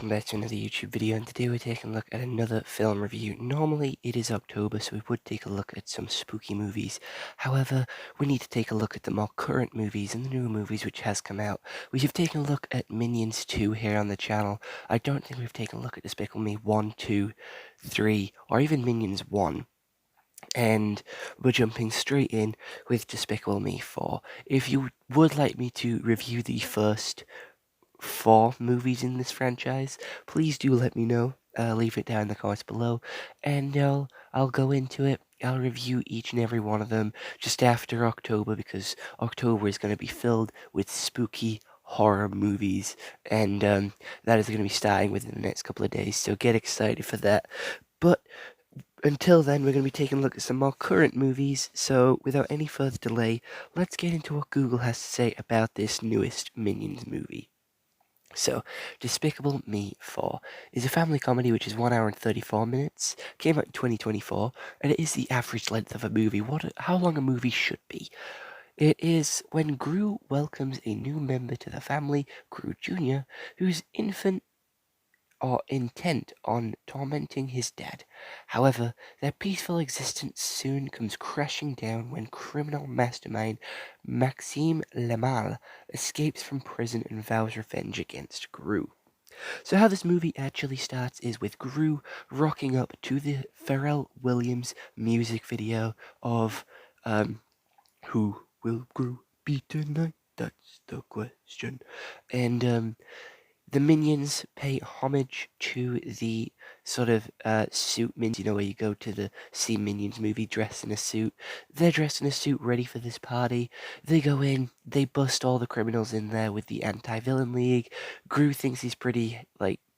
welcome back to another YouTube video, and today we're taking a look at another film review. Normally it is October, so we would take a look at some spooky movies. However, we need to take a look at the more current movies and the newer movies which has come out. We have taken a look at Minions 2 here on the channel. I don't think we've taken a look at Despicable Me 1, 2, 3, or even Minions 1. And we're jumping straight in with Despicable Me 4. If you would like me to review the first 4 movies in this franchise, please do let me know. Leave it down in the comments below, and I'll go into it. I'll review each and every one of them just after October, because October is going to be filled with spooky horror movies, and that is going to be starting within the next couple of days, so get excited for that. But until then, we're going to be taking a look at some more current movies, so without any further delay, let's get into what Google has to say about this newest Minions movie. So, Despicable Me 4 is a family comedy which is 1 hour and 34 minutes, came out in 2024, and it is the average length of a movie, how long a movie should be. It is when Gru welcomes a new member to the family, Gru Jr., whose infant are intent on tormenting his dad. However, their peaceful existence soon comes crashing down when criminal mastermind Maxime Lemal escapes from prison and vows revenge against Gru. So how this movie actually starts is with Gru rocking up to the Pharrell Williams music video of Who Will Gru Be Tonight? That's the question. And the Minions pay homage to the sort of suit Minions, where you go to the see Minions movie dressed in a suit. They're dressed in a suit, ready for this party. They go in, they bust all the criminals in there with the anti-villain league. Gru thinks he's pretty,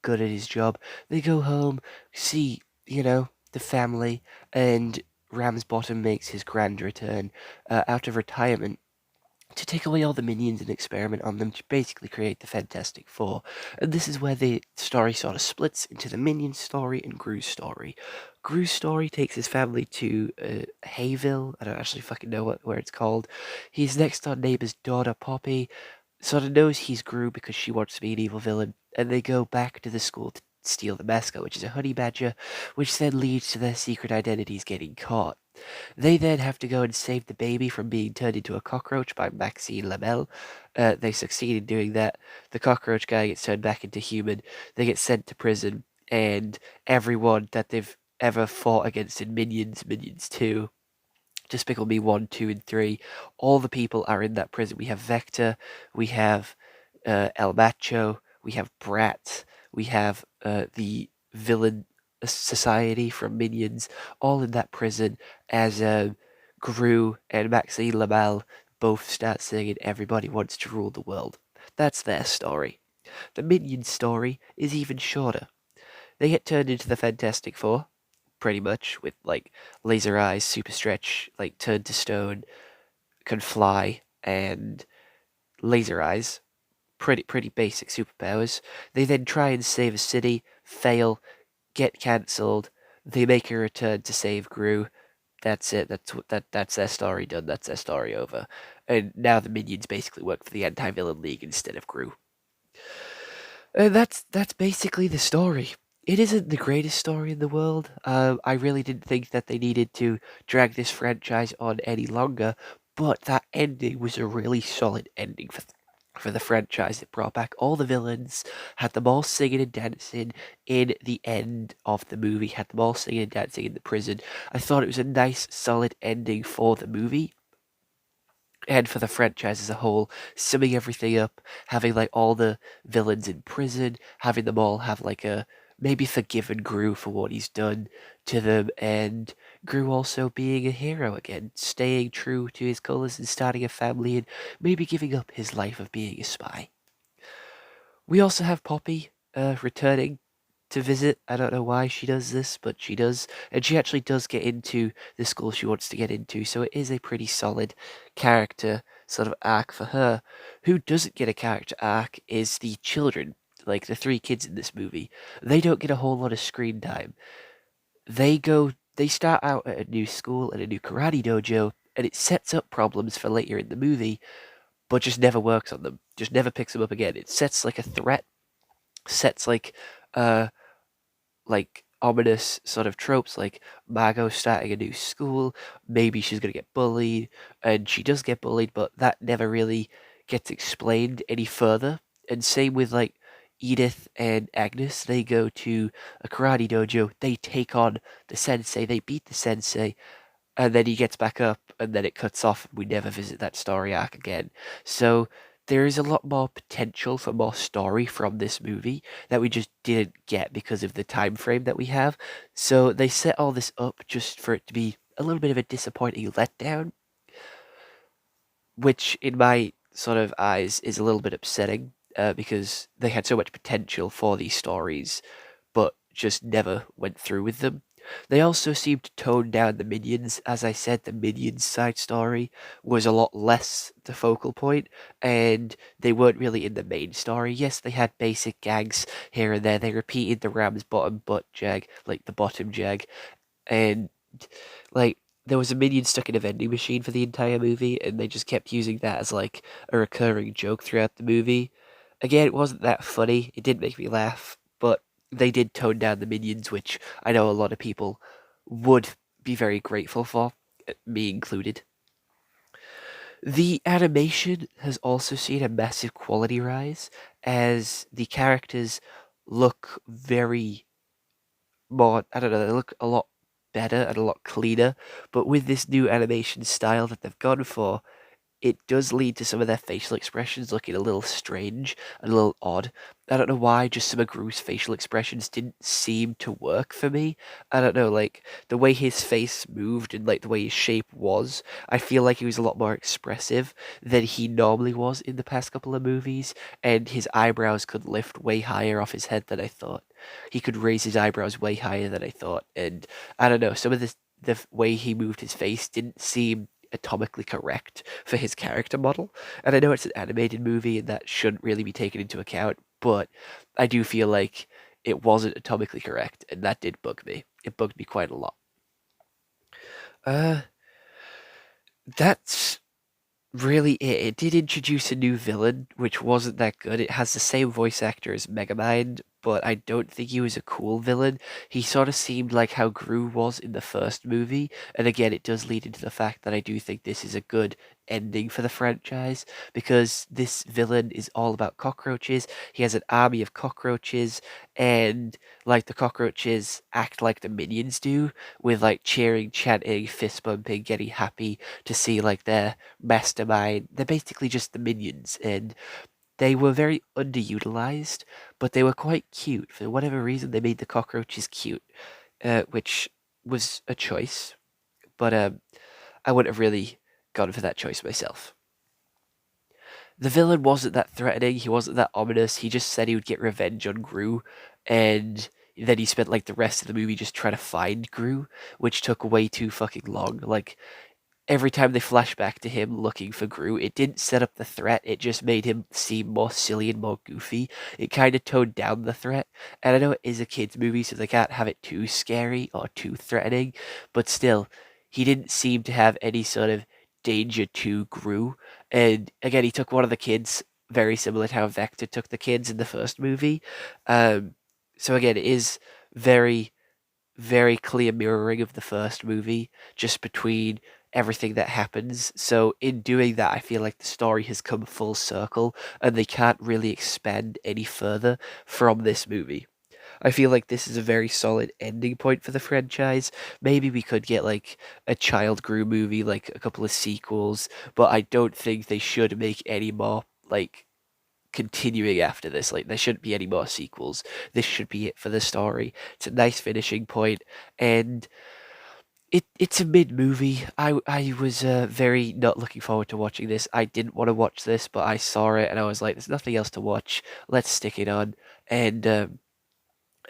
good at his job. They go home, see, the family, and Ramsbottom makes his grand return out of retirement to take away all the minions and experiment on them to basically create the Fantastic Four. And this is where the story sort of splits into the Minion story and Gru's story. Gru's story takes his family to Hayville. I don't actually fucking know where it's called. His next door neighbor's daughter, Poppy, sort of knows he's Gru because she wants to be an evil villain, and they go back to the school to steal the mascot, which is a honey badger, which then leads to their secret identities getting caught. They then have to go and save the baby from being turned into a cockroach by Maxine Lamel. They succeed in doing that. The cockroach guy gets turned back into human. They get sent to prison, and everyone that they've ever fought against in Minions 2, Despicable Me 1, 2, and 3, all the people are in that prison. We have Vector, we have El Macho, we have Brat, we have the villain society from Minions, all in that prison, as Gru and Maxine Lamal both start singing "Everybody Wants to Rule the World." That's their story. The Minions story is even shorter. They get turned into the Fantastic Four, pretty much, with laser eyes, super stretch, turned to stone, can fly, and laser eyes. Pretty basic superpowers. They then try and save a city, fail, get cancelled. They make a return to save Gru. That's it. That's their story done. That's their story over. And now the Minions basically work for the anti-villain league instead of Gru. And that's basically the story. It isn't the greatest story in the world. I really didn't think that they needed to drag this franchise on any longer, but that ending was a really solid ending for the franchise. It brought back all the villains, had them all singing and dancing in the end of the movie, had them all singing and dancing in the prison. I thought it was a nice, solid ending for the movie and for the franchise as a whole, summing everything up, having all the villains in prison, having them all have a maybe forgiven Gru for what he's done to them, and Gru also being a hero again, staying true to his colours and starting a family, and maybe giving up his life of being a spy. We also have Poppy returning to visit. I don't know why she does this, but she does. And she actually does get into the school she wants to get into, so it is a pretty solid character sort of arc for her. Who doesn't get a character arc is the children, the 3 kids in this movie. They don't get a whole lot of screen time. They start out at a new school, at a new karate dojo, and it sets up problems for later in the movie, but just never works on them. Just never picks them up again. It sets a threat, sets uh, like ominous sort of tropes like Margot starting a new school, maybe she's gonna get bullied, and she does get bullied, but that never really gets explained any further. And same with like Edith and Agnes, they go to a karate dojo, they take on the sensei, they beat the sensei, and then he gets back up, and then it cuts off, and we never visit that story arc again. So there is a lot more potential for more story from this movie that we just didn't get because of the time frame that we have. So they set all this up just for it to be a little bit of a disappointing letdown, which in my sort of eyes is a little bit upsetting because they had so much potential for these stories but just never went through with them. They also seemed to tone down the minions. As I said, the minions side story was a lot less the focal point, and they weren't really in the main story. Yes, they had basic gags here and there. They repeated the ram's bottom butt jag, like the bottom jag, and like there was a minion stuck in a vending machine for the entire movie, and they just kept using that as like a recurring joke throughout the movie. Again, it wasn't that funny. It did make me laugh, but they did tone down the minions, which I know a lot of people would be very grateful for, me included. The animation has also seen a massive quality rise as the characters look very more, I don't know, they look a lot better and a lot cleaner. But with this new animation style that they've gone for, it does lead to some of their facial expressions looking a little strange and a little odd. I don't know why, just some of Gru's facial expressions didn't seem to work for me. I don't know, like the way his face moved and like the way his shape was, I feel like he was a lot more expressive than he normally was in the past couple of movies, and his eyebrows could lift way higher off his head than I thought. He could raise his eyebrows way higher than I thought, and I don't know, some of the way he moved his face didn't seem atomically correct for his character model. And I know it's an animated movie and that shouldn't really be taken into account, but I do feel like it wasn't atomically correct, and that did bug me. It bugged me quite a lot. Uh, that's really it. It did introduce a new villain, which wasn't that good. It has the same voice actor as Megamind, but I don't think he was a cool villain. He sort of seemed like how Gru was in the first movie, and again, it does lead into the fact that I do think this is a good ending for the franchise because this villain is all about cockroaches. He has an army of cockroaches, and like the cockroaches act like the minions do, with like cheering, chanting, fist bumping, getting happy to see like their mastermind. They're basically just the minions, and they were very underutilized, but they were quite cute. For whatever reason, they made the cockroaches cute, which was a choice, but I wouldn't have really gone for that choice myself. The villain wasn't that threatening. He wasn't that ominous. He just said he would get revenge on Gru, and then he spent like the rest of the movie just trying to find Gru, which took way too fucking long. Like every time they flash back to him looking for Gru, it didn't set up the threat. It just made him seem more silly and more goofy. It kind of toned down the threat. And I know it is a kids' movie, so they can't have it too scary or too threatening. But still, he didn't seem to have any sort of danger to Gru. And again, he took one of the kids, very similar to how Vector took the kids in the first movie. Um, so again, it is very very clear mirroring of the first movie, just between everything that happens. So in doing that, I feel like the story has come full circle, and they can't really expand any further from this movie. I feel like this is a very solid ending point for the franchise. Maybe we could get like a Child Grew movie, like a couple of sequels, but I don't think they should make any more like continuing after this. Like there shouldn't be any more sequels. This should be it for the story. It's a nice finishing point, and it's a mid movie. I was very not looking forward to watching this. I didn't want to watch this, but I saw it and I was like, "There's nothing else to watch. Let's stick it on." And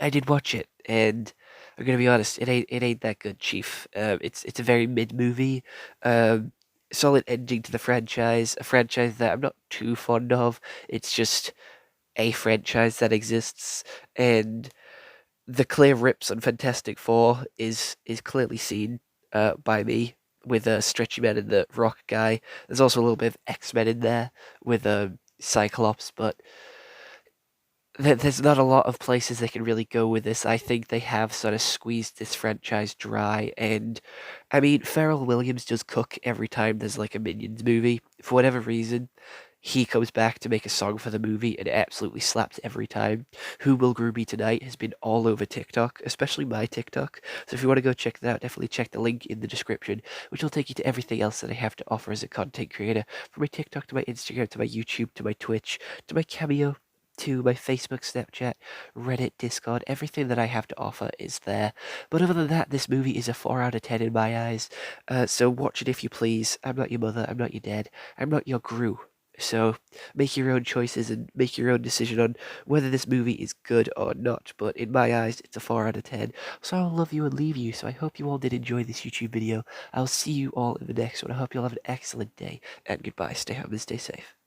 I did watch it, and I'm gonna be honest, it ain't that good, Chief. It's a very mid movie. Um, Solid ending to the franchise. A franchise that I'm not too fond of. It's just a franchise that exists, and the clear rips on Fantastic Four is clearly seen by me with Stretchy Man and the Rock guy. There's also a little bit of X Men in there with Cyclops, but there's not a lot of places they can really go with this. I think they have sort of squeezed this franchise dry, and I mean, Pharrell Williams does cook every time there's like a Minions movie. For whatever reason, he comes back to make a song for the movie and it absolutely slaps every time. Who Will Groom Me Tonight has been all over TikTok, especially my TikTok. So if you want to go check that out, definitely check the link in the description, which will take you to everything else that I have to offer as a content creator. From my TikTok to my Instagram to my YouTube to my Twitch to my Cameo to my Facebook, Snapchat, Reddit, Discord, everything that I have to offer is there. But other than that, this movie is a 4 out of 10 in my eyes. So watch it if you please. I'm not your mother, I'm not your dad, I'm not your Gru. So make your own choices and make your own decision on whether this movie is good or not. But in my eyes, it's a 4 out of 10. So I'll love you and leave you. So I hope you all did enjoy this YouTube video. I'll see you all in the next one. I hope you all have an excellent day. And goodbye. Stay home and stay safe.